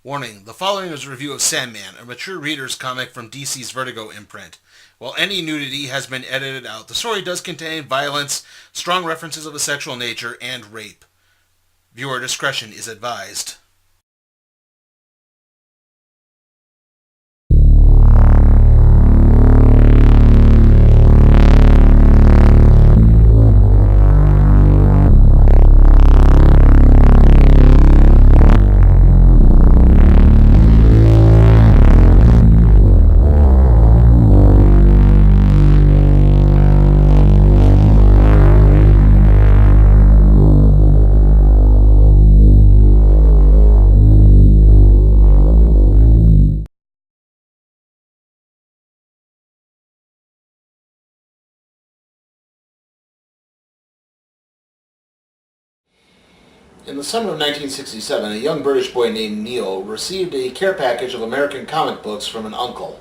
Warning, the following is a review of Sandman, a mature reader's comic from DC's Vertigo imprint. While any nudity has been edited out, the story does contain violence, strong references of a sexual nature, and rape. Viewer discretion is advised. In the summer of 1967, a young British boy named Neil received a care package of American comic books from an uncle.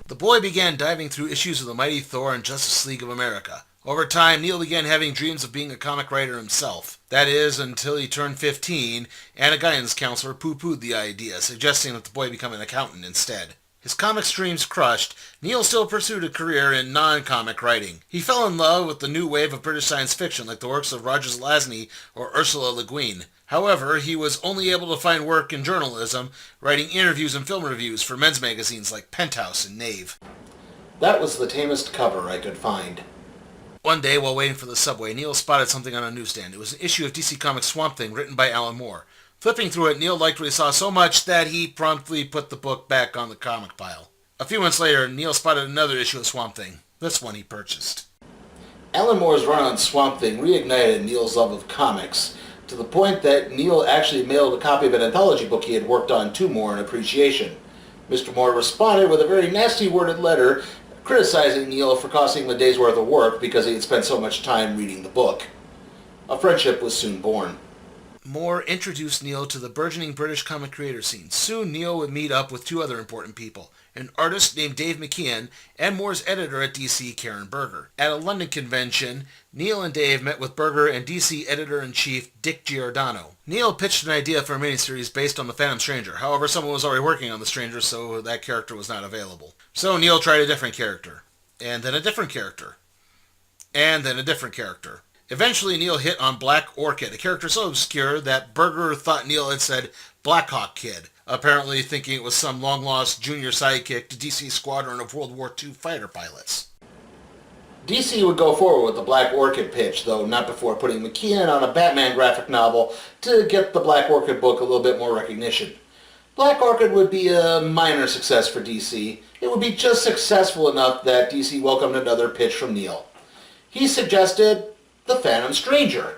The boy began diving through issues of the Mighty Thor and Justice League of America. Over time, Neil began having dreams of being a comic writer himself. That is, until he turned 15, and a guidance counselor poo-pooed the idea, suggesting that the boy become an accountant instead. His comics dreams crushed, Neil still pursued a career in non-comic writing. He fell in love with the new wave of British science fiction like the works of Roger Zelazny or Ursula Le Guin. However, he was only able to find work in journalism, writing interviews and film reviews for men's magazines like Penthouse and Knave. That was the tamest cover I could find. One day, while waiting for the subway, Neil spotted something on a newsstand. It was an issue of DC Comics' Swamp Thing written by Alan Moore. Flipping through it, Neil liked what he saw so much that he promptly put the book back on the comic pile. A few months later, Neil spotted another issue of Swamp Thing. This one he purchased. Alan Moore's run on Swamp Thing reignited Neil's love of comics, to the point that Neil actually mailed a copy of an anthology book he had worked on to Moore in appreciation. Mr. Moore responded with a very nasty worded letter criticizing Neil for costing him a day's worth of work because he had spent so much time reading the book. A friendship was soon born. Moore introduced Neil to the burgeoning British comic creator scene. Soon, Neil would meet up with two other important people, an artist named Dave McKeon and Moore's editor at DC, Karen Berger. At a London convention, Neil and Dave met with Berger and DC editor-in-chief Dick Giordano. Neil pitched an idea for a miniseries based on the Phantom Stranger. However, someone was already working on the Stranger, so that character was not available. So Neil tried a different character, and then a different character, and then a different character. Eventually, Neil hit on Black Orchid, a character so obscure that Berger thought Neil had said Blackhawk Kid, apparently thinking it was some long-lost junior sidekick to DC's squadron of World War II fighter pilots. DC would go forward with the Black Orchid pitch, though not before putting McKeon on a Batman graphic novel to get the Black Orchid book a little bit more recognition. Black Orchid would be a minor success for DC. It would be just successful enough that DC welcomed another pitch from Neil. He suggested the Phantom Stranger.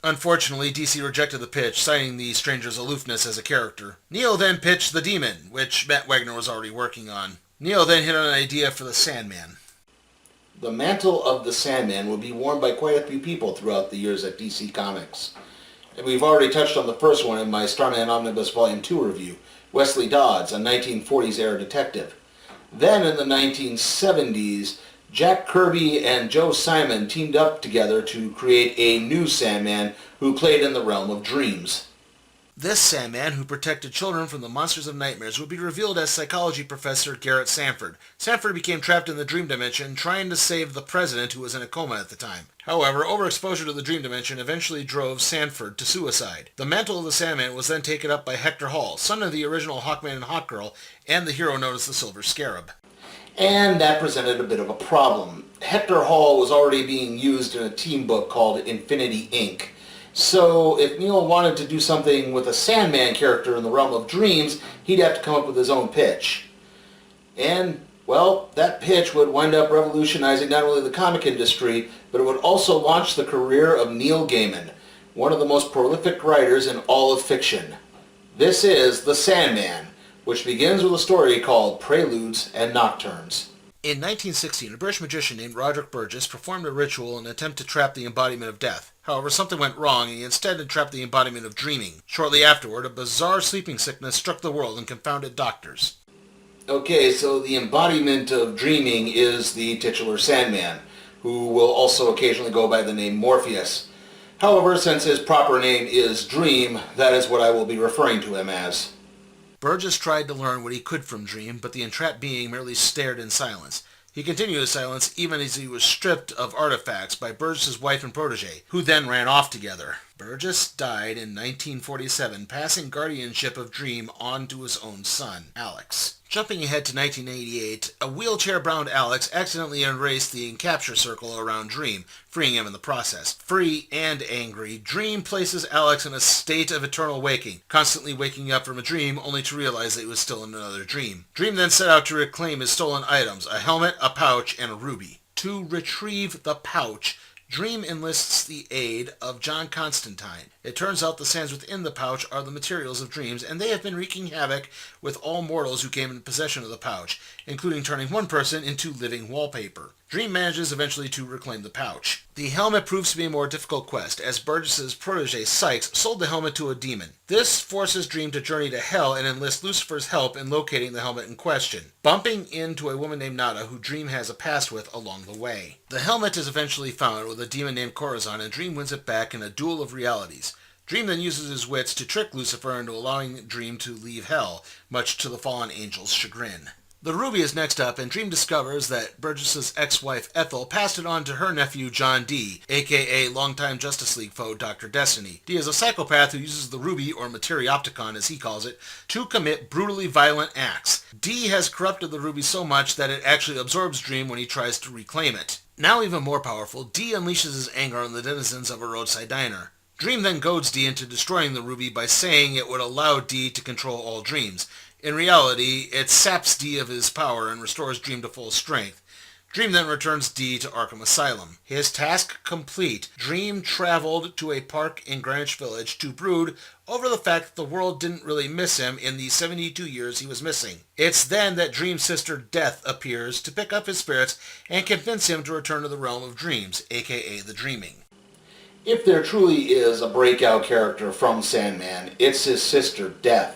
Unfortunately, DC rejected the pitch, citing the Stranger's aloofness as a character. Neil then pitched The Demon, which Matt Wagner was already working on. Neil then hit on an idea for the Sandman. The mantle of the Sandman would be worn by quite a few people throughout the years at DC Comics. And we've already touched on the first one in my Starman Omnibus Volume 2 review, Wesley Dodds, a 1940s-era detective. Then in the 1970s, Jack Kirby and Joe Simon teamed up together to create a new Sandman who played in the realm of dreams. This Sandman, who protected children from the monsters of nightmares, would be revealed as psychology professor Garrett Sanford. Sanford became trapped in the dream dimension, trying to save the president who was in a coma at the time. However, overexposure to the dream dimension eventually drove Sanford to suicide. The mantle of the Sandman was then taken up by Hector Hall, son of the original Hawkman and Hawkgirl, and the hero known as the Silver Scarab. And that presented a bit of a problem. Hector Hall was already being used in a team book called Infinity Inc. So if Neil wanted to do something with a Sandman character in the realm of dreams, he'd have to come up with his own pitch. And, well, that pitch would wind up revolutionizing not only the comic industry, but it would also launch the career of Neil Gaiman, one of the most prolific writers in all of fiction. This is The Sandman, which begins with a story called Preludes and Nocturnes. In 1916, a British magician named Roderick Burgess performed a ritual in an attempt to trap the embodiment of death. However, something went wrong, and he instead entrapped the embodiment of dreaming. Shortly afterward, a bizarre sleeping sickness struck the world and confounded doctors. Okay, so the embodiment of dreaming is the titular Sandman, who will also occasionally go by the name Morpheus. However, since his proper name is Dream, that is what I will be referring to him as. Burgess tried to learn what he could from Dream, but the entrapped being merely stared in silence. He continued his silence even as he was stripped of artifacts by Burgess's wife and protege, who then ran off together. Burgess died in 1947, passing guardianship of Dream on to his own son, Alex. Jumping ahead to 1988, a wheelchair-bound Alex accidentally erased the encapture circle around Dream, freeing him in the process. Free and angry, Dream places Alex in a state of eternal waking, constantly waking up from a dream only to realize that he was still in another dream. Dream then set out to reclaim his stolen items, a helmet, a pouch, and a ruby. To retrieve the pouch, Dream enlists the aid of John Constantine. It turns out the sands within the pouch are the materials of dreams, and they have been wreaking havoc with all mortals who came in possession of the pouch, including turning one person into living wallpaper. Dream manages eventually to reclaim the pouch. The helmet proves to be a more difficult quest, as Burgess's protege Sykes sold the helmet to a demon. This forces Dream to journey to Hell and enlist Lucifer's help in locating the helmet in question, bumping into a woman named Nada who Dream has a past with along the way. The helmet is eventually found with a demon named Corazon, and Dream wins it back in a duel of realities. Dream then uses his wits to trick Lucifer into allowing Dream to leave Hell, much to the fallen angel's chagrin. The ruby is next up, and Dream discovers that Burgess's ex-wife Ethel passed it on to her nephew John D, aka longtime Justice League foe Dr. Destiny. D is a psychopath who uses the ruby, or Materiopticon as he calls it, to commit brutally violent acts. D has corrupted the ruby so much that it actually absorbs Dream when he tries to reclaim it. Now even more powerful, D unleashes his anger on the denizens of a roadside diner. Dream then goads D into destroying the ruby by saying it would allow D to control all dreams. In reality, it saps D of his power and restores Dream to full strength. Dream then returns D to Arkham Asylum. His task complete, Dream traveled to a park in Greenwich Village to brood over the fact that the world didn't really miss him in the 72 years he was missing. It's then that Dream's sister Death appears to pick up his spirits and convince him to return to the realm of dreams, aka the Dreaming. If there truly is a breakout character from Sandman, it's his sister Death.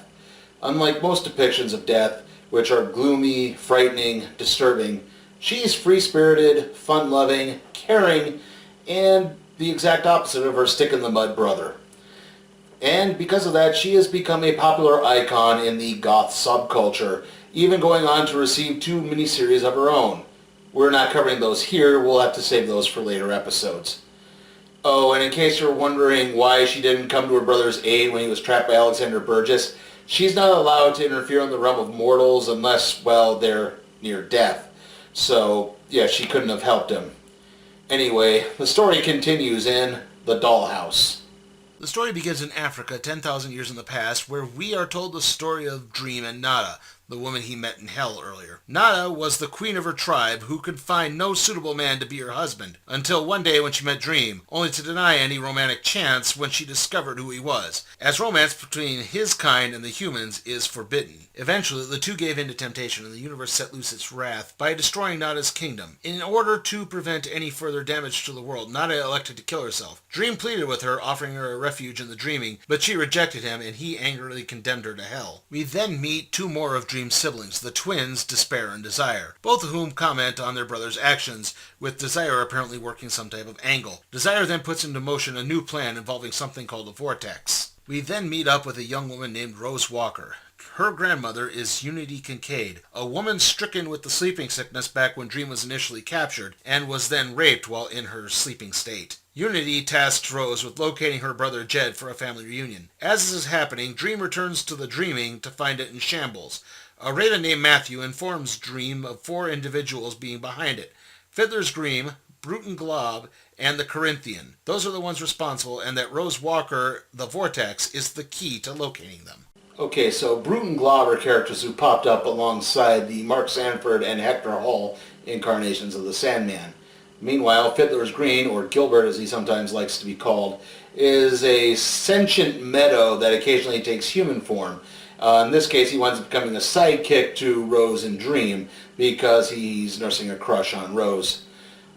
Unlike most depictions of Death, which are gloomy, frightening, disturbing, she's free-spirited, fun-loving, caring, and the exact opposite of her stick-in-the-mud brother. And because of that, she has become a popular icon in the goth subculture, even going on to receive 2 miniseries of her own. We're not covering those here, we'll have to save those for later episodes. Oh, and in case you're wondering why she didn't come to her brother's aid when he was trapped by Alexander Burgess, she's not allowed to interfere in the realm of mortals unless, well, they're near death. So, yeah, she couldn't have helped him. Anyway, the story continues in The Dollhouse. The story begins in Africa 10,000 years in the past, where we are told the story of Dream and Nada, the woman he met in Hell earlier. Nada was the queen of her tribe who could find no suitable man to be her husband, until one day when she met Dream, only to deny any romantic chance when she discovered who he was, as romance between his kind and the humans is forbidden. Eventually, the two gave in to temptation, and the universe set loose its wrath by destroying Nada's kingdom. In order to prevent any further damage to the world, Nada elected to kill herself. Dream pleaded with her, offering her a refuge in the Dreaming, but she rejected him, and he angrily condemned her to hell. We then meet 2 more of Dream's siblings, the twins Despair and Desire, both of whom comment on their brother's actions, with Desire apparently working some type of angle. Desire then puts into motion a new plan involving something called a vortex. We then meet up with a young woman named Rose Walker. Her grandmother is Unity Kincaid, a woman stricken with the sleeping sickness back when Dream was initially captured, and was then raped while in her sleeping state. Unity tasks Rose with locating her brother Jed for a family reunion. As this is happening, Dream returns to the Dreaming to find it in shambles. A raven named Matthew informs Dream of 4 individuals being behind it: Fiddler's Green, Bruton Glob, and the Corinthian. Those are the ones responsible, and that Rose Walker, the Vortex, is the key to locating them. Okay, so Bruton Glob are characters who popped up alongside the Mark Sanford and Hector Hall incarnations of the Sandman. Meanwhile, Fiddler's Green, or Gilbert as he sometimes likes to be called, is a sentient meadow that occasionally takes human form. In this case, he winds up becoming a sidekick to Rose and Dream because he's nursing a crush on Rose.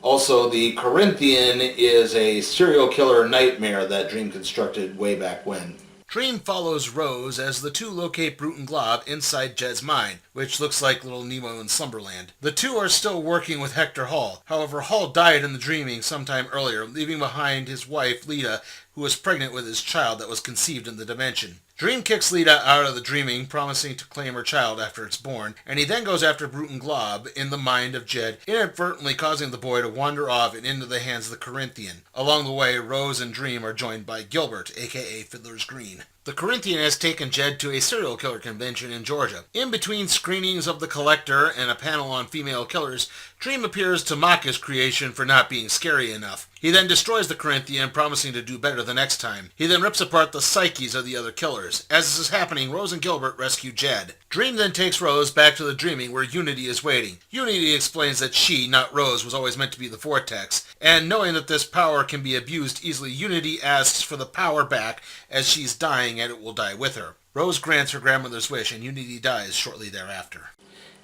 Also, the Corinthian is a serial killer nightmare that Dream constructed way back when. Dream follows Rose as the two locate Bruton Glob inside Jed's mind, which looks like little Nemo in Slumberland. The two are still working with Hector Hall. However, Hall died in the Dreaming sometime earlier, leaving behind his wife, Lita, who was pregnant with his child that was conceived in the dimension. Dream kicks Lita out of the dreaming, promising to claim her child after it's born, and he then goes after Brute and Glob in the mind of Jed, inadvertently causing the boy to wander off and into the hands of the Corinthian. Along the way, Rose and Dream are joined by Gilbert, aka Fiddler's Green. The Corinthian has taken Jed to a serial killer convention in Georgia. In between screenings of The Collector and a panel on female killers, Dream appears to mock his creation for not being scary enough. He then destroys the Corinthian, promising to do better the next time. He then rips apart the psyches of the other killers. As this is happening, Rose and Gilbert rescue Jed. Dream then takes Rose back to the dreaming where Unity is waiting. Unity explains that she, not Rose, was always meant to be the Vortex, and knowing that this power can be abused easily, Unity asks for the power back as she's dying and it will die with her. Rose grants her grandmother's wish and Unity dies shortly thereafter.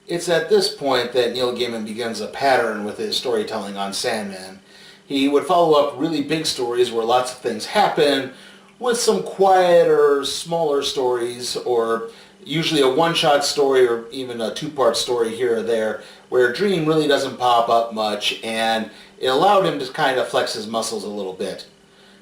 It's at this point that Neil Gaiman begins a pattern with his storytelling on Sandman. He would follow up really big stories where lots of things happen, with some quieter, smaller stories, or usually a one-shot story or even a two-part story here or there, where Dream really doesn't pop up much, and it allowed him to kind of flex his muscles a little bit.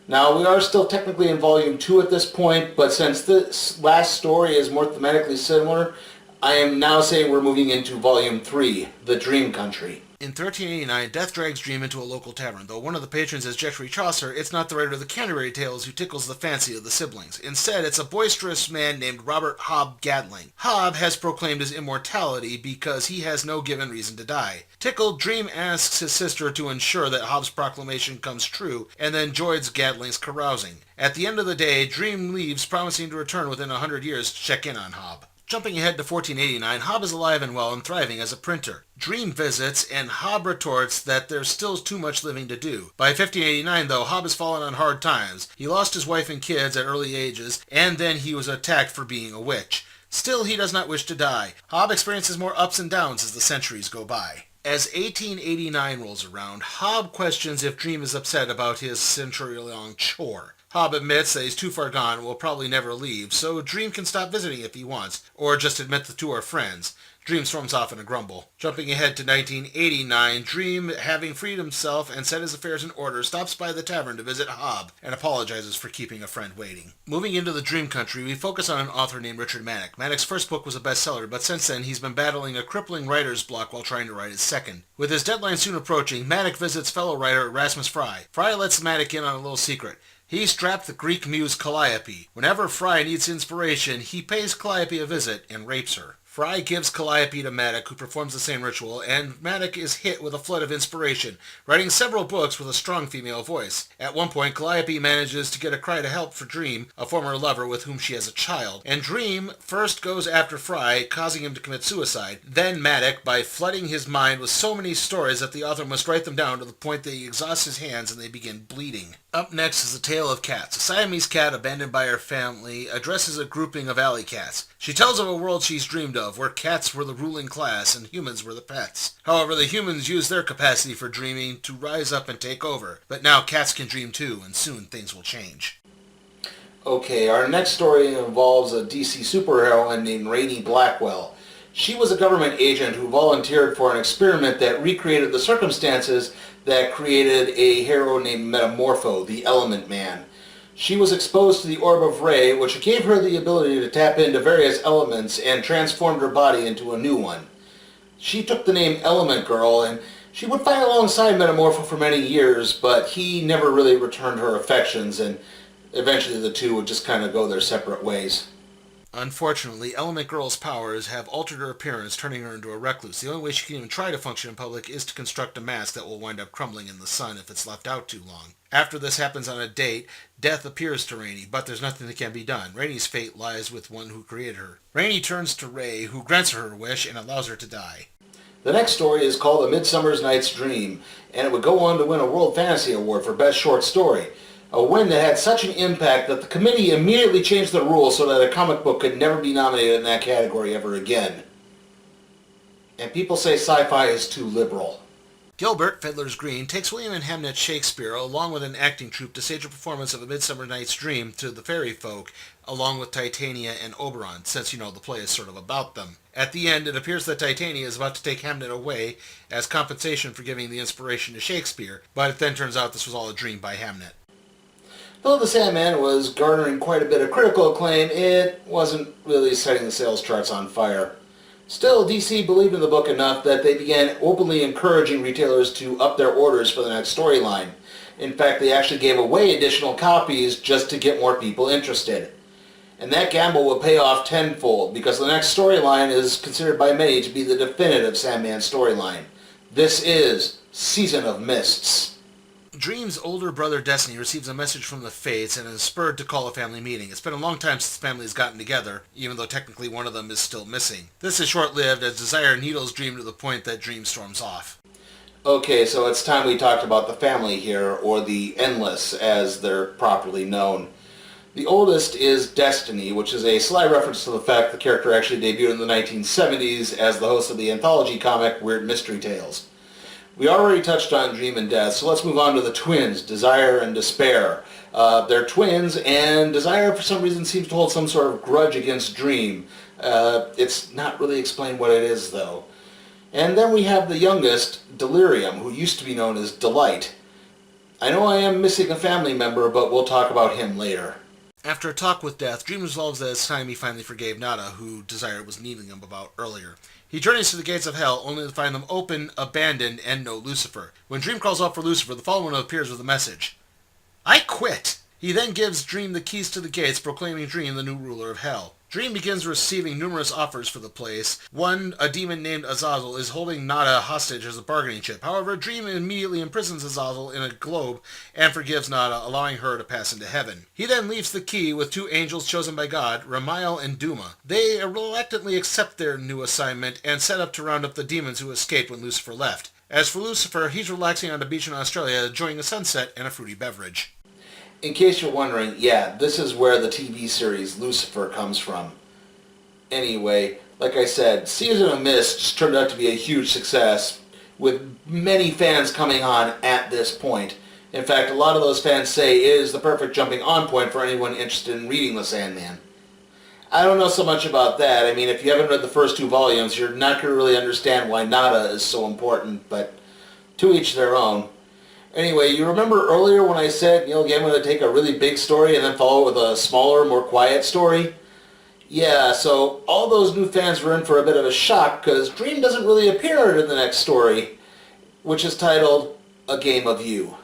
Now, we are still technically in Volume 2 at this point, but since this last story is more thematically similar, I am now saying we're moving into Volume 3, The Dream Country. In 1389, Death drags Dream into a local tavern. Though one of the patrons is Geoffrey Chaucer, it's not the writer of the Canterbury Tales who tickles the fancy of the siblings. Instead, it's a boisterous man named Robert Hob Gatling. Hob has proclaimed his immortality because he has no given reason to die. Tickled, Dream asks his sister to ensure that Hob's proclamation comes true, and then joins Gatling's carousing. At the end of the day, Dream leaves, promising to return within 100 years to check in on Hob. Jumping ahead to 1489, Hob is alive and well and thriving as a printer. Dream visits, and Hob retorts that there's still too much living to do. By 1589, though, Hob has fallen on hard times. He lost his wife and kids at early ages, and then he was attacked for being a witch. Still, he does not wish to die. Hob experiences more ups and downs as the centuries go by. As 1889 rolls around, Hob questions if Dream is upset about his century-long chore. Hob admits that he's too far gone and will probably never leave, so Dream can stop visiting if he wants, or just admit the two are friends. Dream storms off in a grumble. Jumping ahead to 1989, Dream, having freed himself and set his affairs in order, stops by the tavern to visit Hob and apologizes for keeping a friend waiting. Moving into the Dream Country, we focus on an author named Richard Mannix. Mannix's first book was a bestseller, but since then he's been battling a crippling writer's block while trying to write his second. With his deadline soon approaching, Mannix visits fellow writer Erasmus Fry. Fry lets Mannix in on a little secret. He strapped the Greek muse Calliope. Whenever Fry needs inspiration, he pays Calliope a visit and rapes her. Fry gives Calliope to Matic, who performs the same ritual, and Matic is hit with a flood of inspiration, writing several books with a strong female voice. At one point, Calliope manages to get a cry to help for Dream, a former lover with whom she has a child, and Dream first goes after Fry, causing him to commit suicide. Then Matic, by flooding his mind with so many stories that the author must write them down to the point that he exhausts his hands and they begin bleeding. Up next is The Tale of Cats. A Siamese cat abandoned by her family addresses a grouping of alley cats. She tells of a world she's dreamed of, where cats were the ruling class and humans were the pets. However, the humans used their capacity for dreaming to rise up and take over. But now cats can dream too, and soon things will change. Okay, our next story involves a DC superheroine named Rainey Blackwell. She was a government agent who volunteered for an experiment that recreated the circumstances that created a hero named Metamorpho, the Element Man. She was exposed to the Orb of Ray, which gave her the ability to tap into various elements and transformed her body into a new one. She took the name Element Girl, and she would fight alongside Metamorpho for many years, but he never really returned her affections, and eventually the two would just kind of go their separate ways. Unfortunately, Element Girl's powers have altered her appearance, turning her into a recluse. The only way she can even try to function in public is to construct a mask that will wind up crumbling in the sun if it's left out too long. After this happens on a date, death appears to Rainey, but there's nothing that can be done. Rainey's fate lies with one who created her. Rainey turns to Ray, who grants her her wish and allows her to die. The next story is called A Midsummer Night's Dream, and it would go on to win a World Fantasy Award for Best Short Story. A win that had such an impact that the committee immediately changed the rules so that a comic book could never be nominated in that category ever again. And people say sci-fi is too liberal. Gilbert, Fiddler's Green, takes William and Hamnet Shakespeare along with an acting troupe to stage a performance of A Midsummer Night's Dream to the fairy folk, along with Titania and Oberon, since, the play is sort of about them. At the end, it appears that Titania is about to take Hamnet away as compensation for giving the inspiration to Shakespeare, but it then turns out this was all a dream by Hamnet. Though the Sandman was garnering quite a bit of critical acclaim, it wasn't really setting the sales charts on fire. Still, DC believed in the book enough that they began openly encouraging retailers to up their orders for the next storyline. In fact, they actually gave away additional copies just to get more people interested. And that gamble would pay off tenfold, because the next storyline is considered by many to be the definitive Sandman storyline. This is Season of Mists. Dream's older brother Destiny receives a message from the Fates and is spurred to call a family meeting. It's been a long time since the family has gotten together, even though technically one of them is still missing. This is short-lived as Desire needles Dream to the point that Dream storms off. Okay, so it's time we talked about the family here, or the Endless as they're properly known. The oldest is Destiny, which is a sly reference to the fact the character actually debuted in the 1970s as the host of the anthology comic Weird Mystery Tales. We already touched on Dream and Death, so let's move on to the twins, Desire and Despair. They're twins, and Desire for some reason seems to hold some sort of grudge against Dream. It's not really explained what it is, though. And then we have the youngest, Delirium, who used to be known as Delight. I know I am missing a family member, but we'll talk about him later. After a talk with Death, Dream resolves that it's time he finally forgave Nada, who Desire was needling him about earlier. He journeys to the gates of hell, only to find them open, abandoned, and no Lucifer. When Dream calls out for Lucifer, the fallen one appears with a message. I quit! He then gives Dream the keys to the gates, proclaiming Dream the new ruler of hell. Dream begins receiving numerous offers for the place. One, a demon named Azazel, is holding Nada hostage as a bargaining chip. However, Dream immediately imprisons Azazel in a globe and forgives Nada, allowing her to pass into heaven. He then leaves the key with two angels chosen by God, Ramiel and Duma. They reluctantly accept their new assignment and set up to round up the demons who escaped when Lucifer left. As for Lucifer, he's relaxing on a beach in Australia, enjoying a sunset and a fruity beverage. In case you're wondering, yeah, this is where the TV series Lucifer comes from. Anyway, like I said, Season of Mists turned out to be a huge success, with many fans coming on at this point. In fact, a lot of those fans say it is the perfect jumping on point for anyone interested in reading The Sandman. I don't know so much about that. I mean, if you haven't read the first two volumes, you're not going to really understand why Nada is so important, but to each their own. Anyway, you remember earlier when I said Neil Gaiman would take a really big story and then follow it with a smaller, more quiet story? Yeah, so all those new fans were in for a bit of a shock because Dream doesn't really appear in the next story, which is titled A Game of You.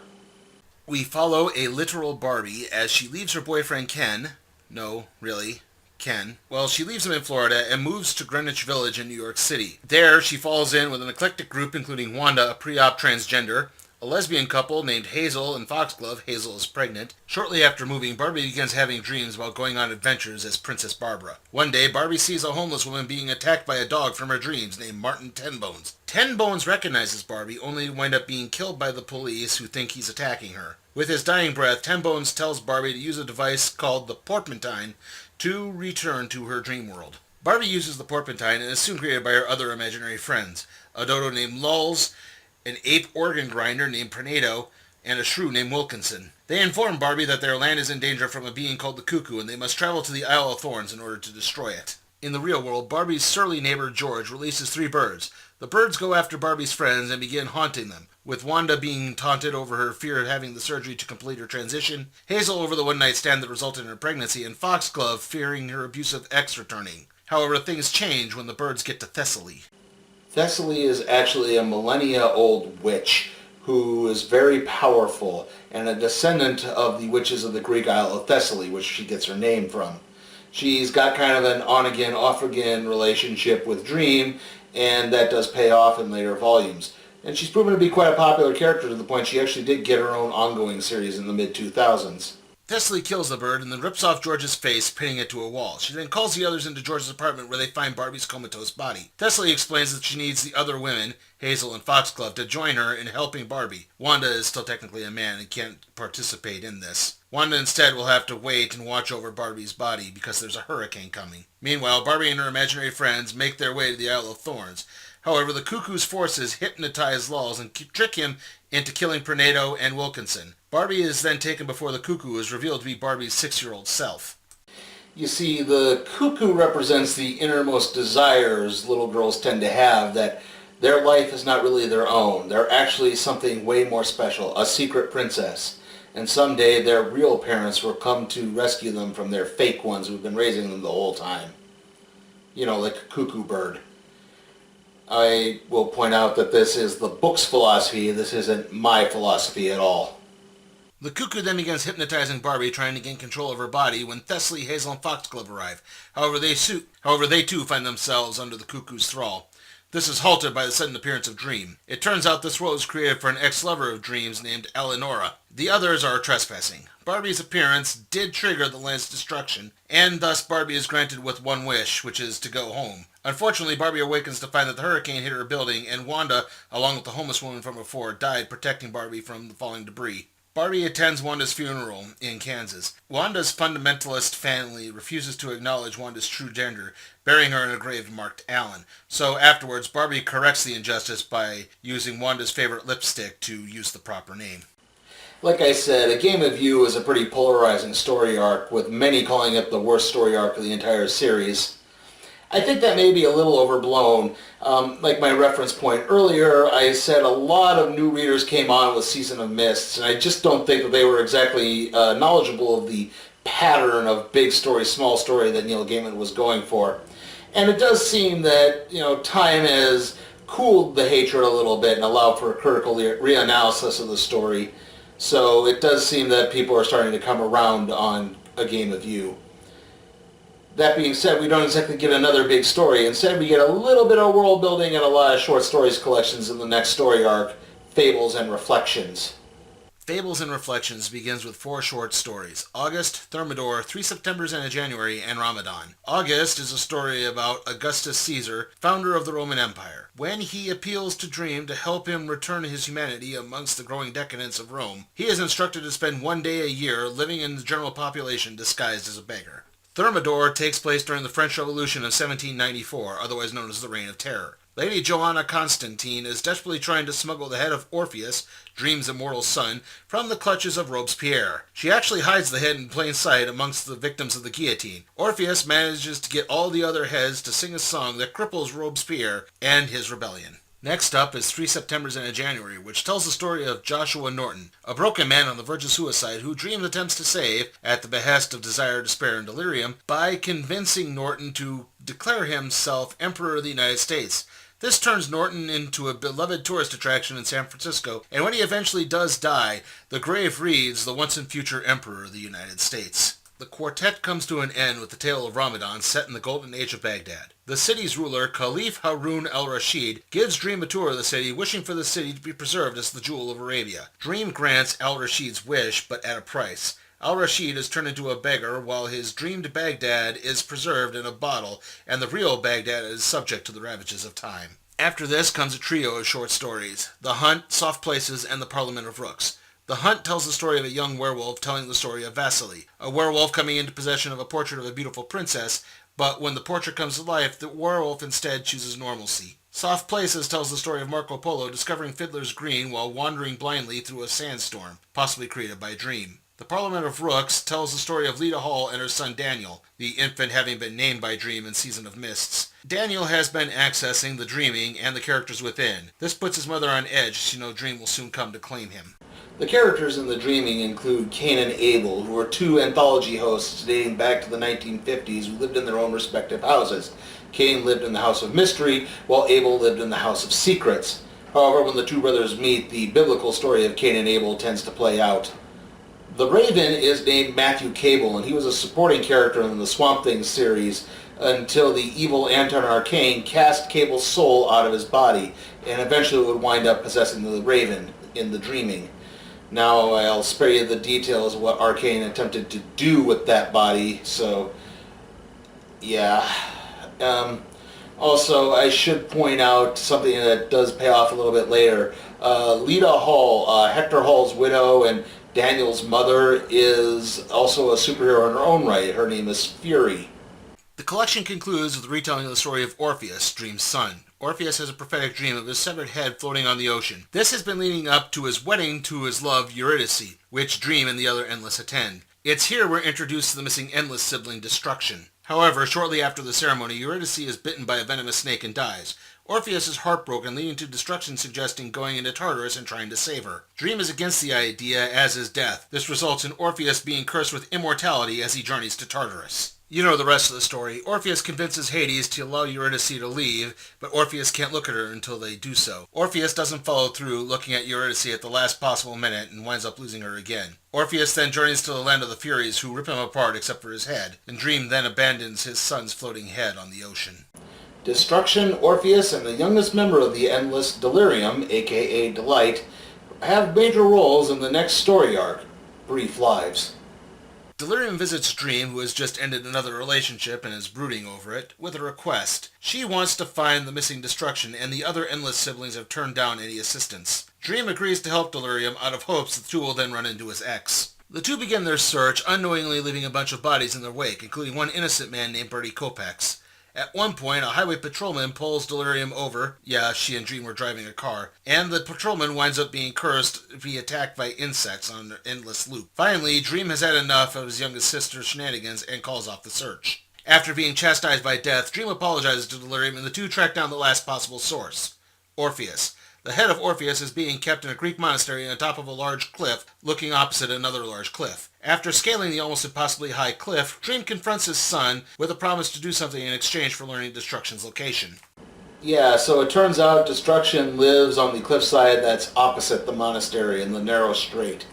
We follow a literal Barbie as she leaves her boyfriend Ken. No, really. Ken. Well, she leaves him in Florida and moves to Greenwich Village in New York City. There, she falls in with an eclectic group including Wanda, a pre-op transgender, a lesbian couple named Hazel and Foxglove. Hazel is pregnant. Shortly after moving, Barbie begins having dreams about going on adventures as Princess Barbara. One day, Barbie sees a homeless woman being attacked by a dog from her dreams named Martin Tenbones. Tenbones recognizes Barbie, only to wind up being killed by the police who think he's attacking her. With his dying breath, Tenbones tells Barbie to use a device called the Porpentine to return to her dream world. Barbie uses the Porpentine and is soon greeted by her other imaginary friends, a dodo named Lulz, an ape organ grinder named Pernado, and a shrew named Wilkinson. They inform Barbie that their land is in danger from a being called the Cuckoo, and they must travel to the Isle of Thorns in order to destroy it. In the real world, Barbie's surly neighbor George releases 3 birds. The birds go after Barbie's friends and begin haunting them, with Wanda being taunted over her fear of having the surgery to complete her transition, Hazel over the one-night stand that resulted in her pregnancy, and Foxglove fearing her abusive ex returning. However, things change when the birds get to Thessaly. Thessaly is actually a millennia-old witch who is very powerful and a descendant of the witches of the Greek Isle of Thessaly, which she gets her name from. She's got kind of an on-again, off-again relationship with Dream, and that does pay off in later volumes. And she's proven to be quite a popular character to the point she actually did get her own ongoing series in the mid-2000s. Thessaly kills the bird and then rips off George's face, pinning it to a wall. She then calls the others into George's apartment where they find Barbie's comatose body. Thessaly explains that she needs the other women, Hazel and Foxglove, to join her in helping Barbie. Wanda is still technically a man and can't participate in this. Wanda instead will have to wait and watch over Barbie's body because there's a hurricane coming. Meanwhile, Barbie and her imaginary friends make their way to the Isle of Thorns. However, the Cuckoo's forces hypnotize Lulz and trick him into killing Pernado and Wilkinson. Barbie is then taken before the Cuckoo is revealed to be Barbie's 6-year-old self. You see, the Cuckoo represents the innermost desires little girls tend to have, that their life is not really their own. They're actually something way more special, a secret princess. and someday their real parents will come to rescue them from their fake ones who've been raising them the whole time. You know, like a cuckoo bird. I will point out that this is the book's philosophy. This isn't my philosophy at all. The cuckoo then begins hypnotizing Barbie, trying to gain control of her body when Thessaly, Hazel, and Foxglove arrive. However, they too find themselves under the cuckoo's thrall. This is halted by the sudden appearance of Dream. It turns out this role was created for an ex-lover of Dream's named Eleonora. The others are trespassing. Barbie's appearance did trigger the land's destruction, and thus Barbie is granted with one wish, which is to go home. Unfortunately, Barbie awakens to find that the hurricane hit her building, and Wanda, along with the homeless woman from before, died protecting Barbie from the falling debris. Barbie attends Wanda's funeral in Kansas. Wanda's fundamentalist family refuses to acknowledge Wanda's true gender, burying her in a grave marked Allen. So afterwards, Barbie corrects the injustice by using Wanda's favorite lipstick to use the proper name. Like I said, A Game of You is a pretty polarizing story arc, with many calling it the worst story arc of the entire series. I think that may be a little overblown. Like my reference point earlier, I said a lot of new readers came on with Season of Mists, and I just don't think that they were exactly knowledgeable of the pattern of big story, small story that Neil Gaiman was going for. And it does seem that, time has cooled the hatred a little bit and allowed for a critical reanalysis of the story. So it does seem that people are starting to come around on A Game of You. That being said, we don't exactly get another big story. Instead, we get a little bit of world building and a lot of short stories collections in the next story arc, Fables and Reflections. Fables and Reflections begins with 4 short stories: August, Thermidor, 3 Septembers and a January, and Ramadan. August is a story about Augustus Caesar, founder of the Roman Empire. When he appeals to Dream to help him return to his humanity amongst the growing decadence of Rome, he is instructed to spend one day a year living in the general population disguised as a beggar. Thermidor takes place during the French Revolution of 1794, otherwise known as the Reign of Terror. Lady Joanna Constantine is desperately trying to smuggle the head of Orpheus, Dream's immortal son, from the clutches of Robespierre. She actually hides the head in plain sight amongst the victims of the guillotine. Orpheus manages to get all the other heads to sing a song that cripples Robespierre and his rebellion. Next up is 3 Septembers and a January, which tells the story of Joshua Norton, a broken man on the verge of suicide who Dream attempts to save, at the behest of desire, despair, and delirium, by convincing Norton to declare himself Emperor of the United States. This turns Norton into a beloved tourist attraction in San Francisco, and when he eventually does die, the grave reads, the once and future Emperor of the United States. The quartet comes to an end with the tale of Ramadan set in the golden age of Baghdad. The city's ruler, Caliph Harun al-Rashid, gives Dream a tour of the city, wishing for the city to be preserved as the jewel of Arabia. Dream grants al-Rashid's wish, but at a price. Al-Rashid is turned into a beggar while his dreamed Baghdad is preserved in a bottle, and the real Baghdad is subject to the ravages of time. After this comes a trio of short stories: The Hunt, Soft Places, and The Parliament of Rooks. The Hunt tells the story of a young werewolf telling the story of Vasily, a werewolf coming into possession of a portrait of a beautiful princess, but when the portrait comes to life, the werewolf instead chooses normalcy. Soft Places tells the story of Marco Polo discovering Fiddler's Green while wandering blindly through a sandstorm, possibly created by Dream. The Parliament of Rooks tells the story of Lita Hall and her son Daniel, the infant having been named by Dream in Season of Mists. Daniel has been accessing the dreaming and the characters within. This puts his mother on edge, as she knows Dream will soon come to claim him. The characters in the Dreaming include Cain and Abel, who are 2 anthology hosts dating back to the 1950s who lived in their own respective houses. Cain lived in the House of Mystery, while Abel lived in the House of Secrets. However, when the 2 brothers meet, the biblical story of Cain and Abel tends to play out. The Raven is named Matthew Cable, and he was a supporting character in the Swamp Thing series until the evil Anton Arcane cast Cable's soul out of his body, and eventually would wind up possessing the Raven in the Dreaming. Now I'll spare you the details of what Arcane attempted to do with that body, so yeah. Also, I should point out something that does pay off a little bit later. Lita Hall, Hector Hall's widow and Daniel's mother, is also a superhero in her own right. Her name is Fury. The collection concludes with the retelling of the story of Orpheus, Dream's son. Orpheus has a prophetic dream of his severed head floating on the ocean. This has been leading up to his wedding to his love Eurydice, which Dream and the other Endless attend. It's here we're introduced to the missing Endless sibling Destruction. However, shortly after the ceremony, Eurydice is bitten by a venomous snake and dies. Orpheus is heartbroken, leading to Destruction suggesting going into Tartarus and trying to save her. Dream is against the idea, as is Death. This results in Orpheus being cursed with immortality as he journeys to Tartarus. You know the rest of the story. Orpheus convinces Hades to allow Eurydice to leave, but Orpheus can't look at her until they do so. Orpheus doesn't follow through, looking at Eurydice at the last possible minute, and winds up losing her again. Orpheus then journeys to the land of the Furies, who rip him apart except for his head, and Dream then abandons his son's floating head on the ocean. Destruction, Orpheus, and the youngest member of the Endless, Delirium, aka Delight, have major roles in the next story arc, Brief Lives. Delirium visits Dream, who has just ended another relationship and is brooding over it, with a request. She wants to find the missing Destruction, and the other Endless siblings have turned down any assistance. Dream agrees to help Delirium out of hopes the two will then run into his ex. The two begin their search, unknowingly leaving a bunch of bodies in their wake, including one innocent man named Bertie Kopex. At one point, a highway patrolman pulls Delirium over. Yeah, she and Dream were driving a car. And the patrolman winds up being cursed to be attacked by insects on an endless loop. Finally, Dream has had enough of his youngest sister's shenanigans and calls off the search. After being chastised by Death, Dream apologizes to Delirium and the two track down the last possible source, Orpheus. The head of Orpheus is being kept in a Greek monastery on top of a large cliff, looking opposite another large cliff. After scaling the almost impossibly high cliff, Dream confronts his son with a promise to do something in exchange for learning Destruction's location. Yeah, so it turns out Destruction lives on the cliffside that's opposite the monastery in the narrow strait.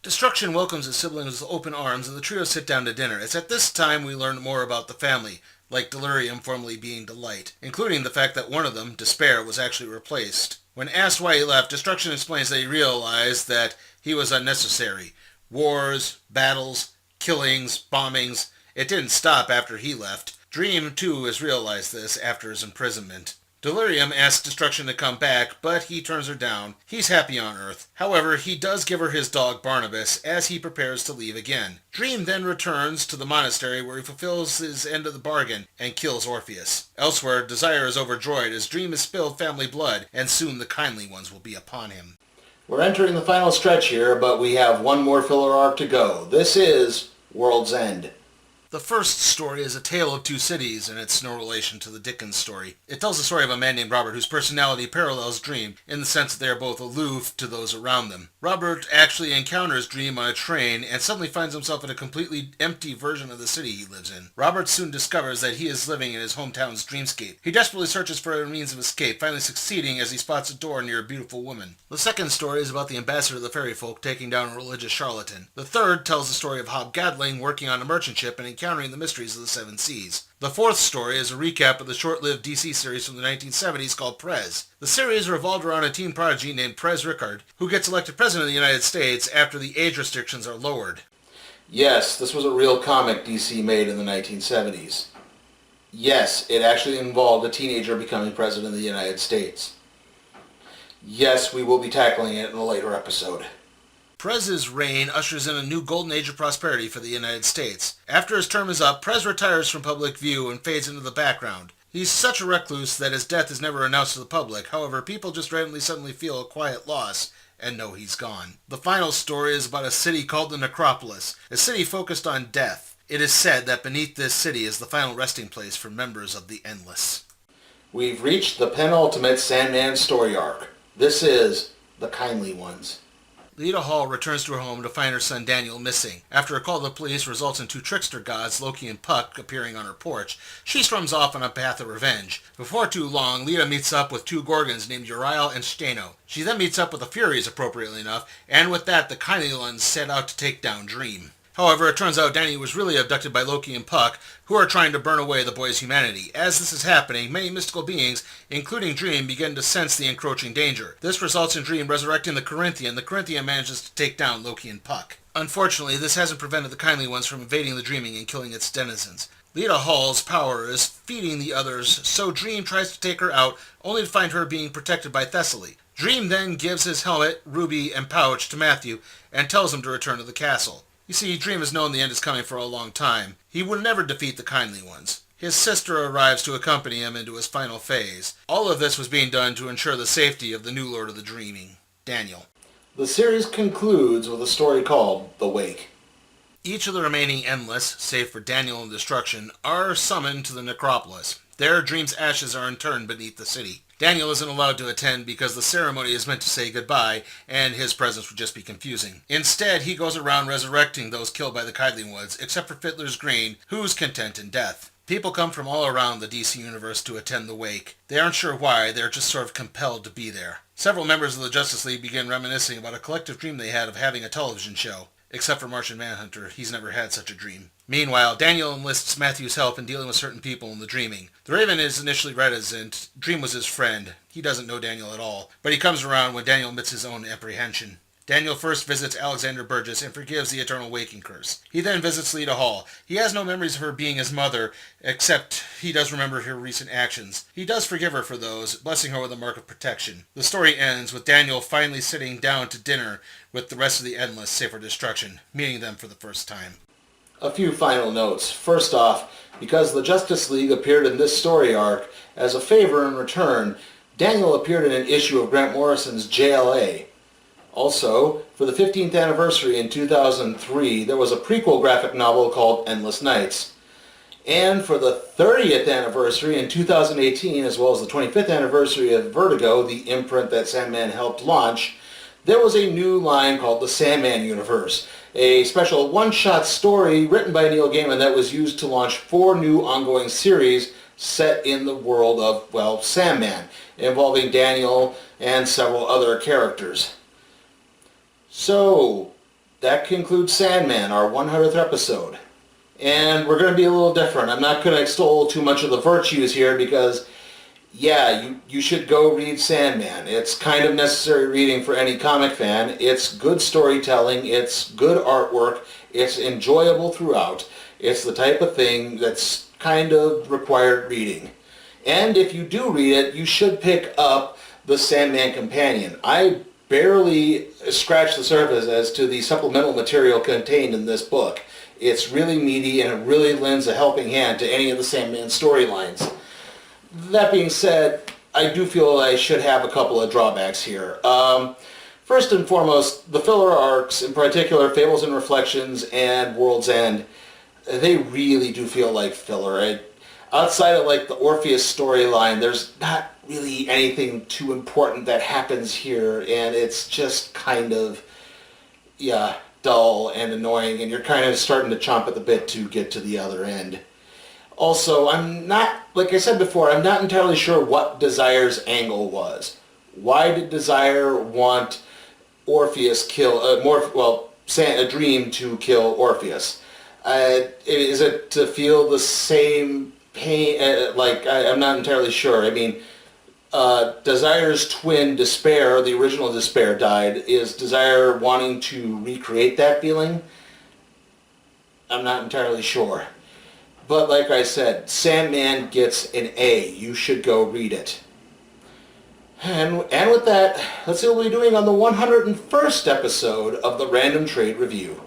Destruction welcomes his siblings with open arms, and the trio sit down to dinner. It's at this time we learn more about the family, like Delirium formerly being Delight, including the fact that one of them, Despair, was actually replaced. When asked why he left, Destruction explains that he realized that he was unnecessary. Wars, battles, killings, bombings, it didn't stop after he left. Dream, too, has realized this after his imprisonment. Delirium asks Destruction to come back, but he turns her down. He's happy on Earth. However, he does give her his dog Barnabas as he prepares to leave again. Dream then returns to the monastery where he fulfills his end of the bargain and kills Orpheus. Elsewhere, Desire is overjoyed as Dream has spilled family blood, and soon the kindly ones will be upon him. We're entering the final stretch here, but we have one more filler arc to go. This is World's End. The first story is a tale of two cities, and it's no relation to the Dickens story. It tells the story of a man named Robert whose personality parallels Dream, in the sense that they are both aloof to those around them. Robert actually encounters Dream on a train, and suddenly finds himself in a completely empty version of the city he lives in. Robert soon discovers that he is living in his hometown's dreamscape. He desperately searches for a means of escape, finally succeeding as he spots a door near a beautiful woman. The second story is about the ambassador of the fairy folk taking down a religious charlatan. The third tells the story of Hob Gadling working on a merchant ship and encountering the mysteries of the Seven Seas. The fourth story is a recap of the short-lived DC series from the 1970s called Prez. The series revolved around a teen prodigy named Prez Rickard, who gets elected president of the United States after the age restrictions are lowered. Yes, this was a real comic DC made in the 1970s. Yes, it actually involved a teenager becoming president of the United States. Yes, we will be tackling it in a later episode. Prez's reign ushers in a new golden age of prosperity for the United States. After his term is up, Prez retires from public view and fades into the background. He's such a recluse that his death is never announced to the public. However, people just randomly suddenly feel a quiet loss and know he's gone. The final story is about a city called the Necropolis, a city focused on death. It is said that beneath this city is the final resting place for members of the Endless. We've reached the penultimate Sandman story arc. This is The Kindly Ones. Lita Hall returns to her home to find her son Daniel missing. After a call to the police results in two trickster gods, Loki and Puck, appearing on her porch, she storms off on a path of revenge. Before too long, Lita meets up with two Gorgons named Uriel and Steno. She then meets up with the Furies, appropriately enough, and with that, the Kindly Ones set out to take down Dream. However, it turns out Danny was really abducted by Loki and Puck, who are trying to burn away the boy's humanity. As this is happening, many mystical beings, including Dream, begin to sense the encroaching danger. This results in Dream resurrecting the Corinthian. The Corinthian manages to take down Loki and Puck. Unfortunately, this hasn't prevented the Kindly Ones from invading the Dreaming and killing its denizens. Lita Hall's power is feeding the others, so Dream tries to take her out, only to find her being protected by Thessaly. Dream then gives his helmet, ruby, and pouch to Matthew, and tells him to return to the castle. You see, Dream has known the end is coming for a long time. He would never defeat the Kindly Ones. His sister arrives to accompany him into his final phase. All of this was being done to ensure the safety of the new Lord of the Dreaming, Daniel. The series concludes with a story called The Wake. Each of the remaining Endless, save for Daniel and Destruction, are summoned to the necropolis. There, Dream's ashes are interned beneath the city. Daniel isn't allowed to attend because the ceremony is meant to say goodbye, and his presence would just be confusing. Instead, he goes around resurrecting those killed by the Kindling Woods, except for Fiddler's Green, who's content in death. People come from all around the DC universe to attend the wake. They aren't sure why, they're just sort of compelled to be there. Several members of the Justice League begin reminiscing about a collective dream they had of having a television show. Except for Martian Manhunter, he's never had such a dream. Meanwhile, Daniel enlists Matthew's help in dealing with certain people in the dreaming. The Raven is initially reticent. Dream was his friend. He doesn't know Daniel at all, but he comes around when Daniel admits his own apprehension. Daniel first visits Alexander Burgess and forgives the Eternal Waking Curse. He then visits Lita Hall. He has no memories of her being his mother, except he does remember her recent actions. He does forgive her for those, blessing her with a mark of protection. The story ends with Daniel finally sitting down to dinner with the rest of the Endless, save for Destruction, meeting them for the first time. A few final notes. First off, because the Justice League appeared in this story arc, as a favor in return, Daniel appeared in an issue of Grant Morrison's JLA. Also, for the 15th anniversary in 2003, there was a prequel graphic novel called Endless Nights. And for the 30th anniversary in 2018, as well as the 25th anniversary of Vertigo, the imprint that Sandman helped launch, there was a new line called the Sandman Universe, a special one-shot story written by Neil Gaiman that was used to launch 4 new ongoing series set in the world of, well, Sandman, involving Daniel and several other characters. So, that concludes Sandman, our 100th episode. And we're going to be a little different. I'm not going to extol too much of the virtues here because, yeah, you should go read Sandman. It's kind of necessary reading for any comic fan. It's good storytelling. It's good artwork. It's enjoyable throughout. It's the type of thing that's kind of required reading. And if you do read it, you should pick up the Sandman Companion. I barely scratched the surface as to the supplemental material contained in this book. It's really meaty and it really lends a helping hand to any of the Sandman storylines. That being said, I do feel I should have a couple of drawbacks here. First and foremost, the filler arcs, in particular Fables and Reflections and World's End, they really do feel like filler. Outside of like the Orpheus storyline, there's not really anything too important that happens here, and it's just kind of, yeah, dull and annoying, and you're kind of starting to chomp at the bit to get to the other end. Also, I'm not, like I said before, I'm not entirely sure what Desire's angle was. Why did Desire want Orpheus kill, a dream to kill Orpheus? Is it to feel the same pain? I'm not entirely sure. I mean, Desire's twin Despair, the original Despair, died. Is Desire wanting to recreate that feeling? I'm not entirely sure. But like I said, Sandman gets an A. You should go read it. And with that, let's see what we'll be doing on the 101st episode of the Random Trade Review.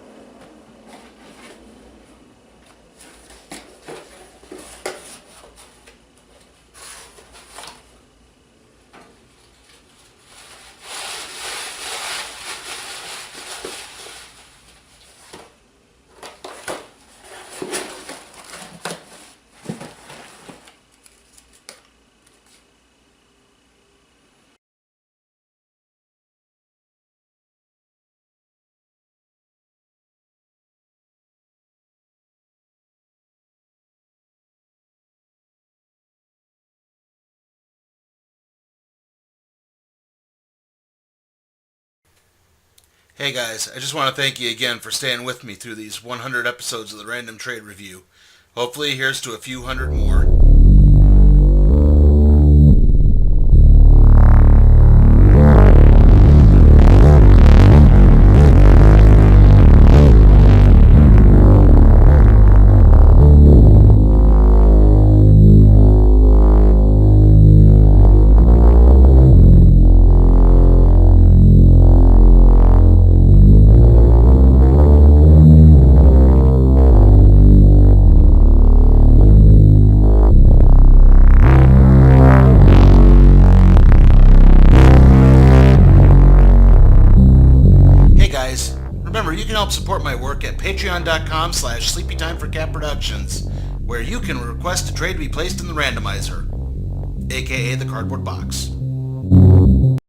Hey guys, I just want to thank you again for staying with me through these 100 episodes of the Random Trade Review. Hopefully here's to a few hundred more. Remember, you can help support my work at patreon.com/sleepytimeforcatproductions, where you can request a trade be placed in the randomizer, aka the cardboard box.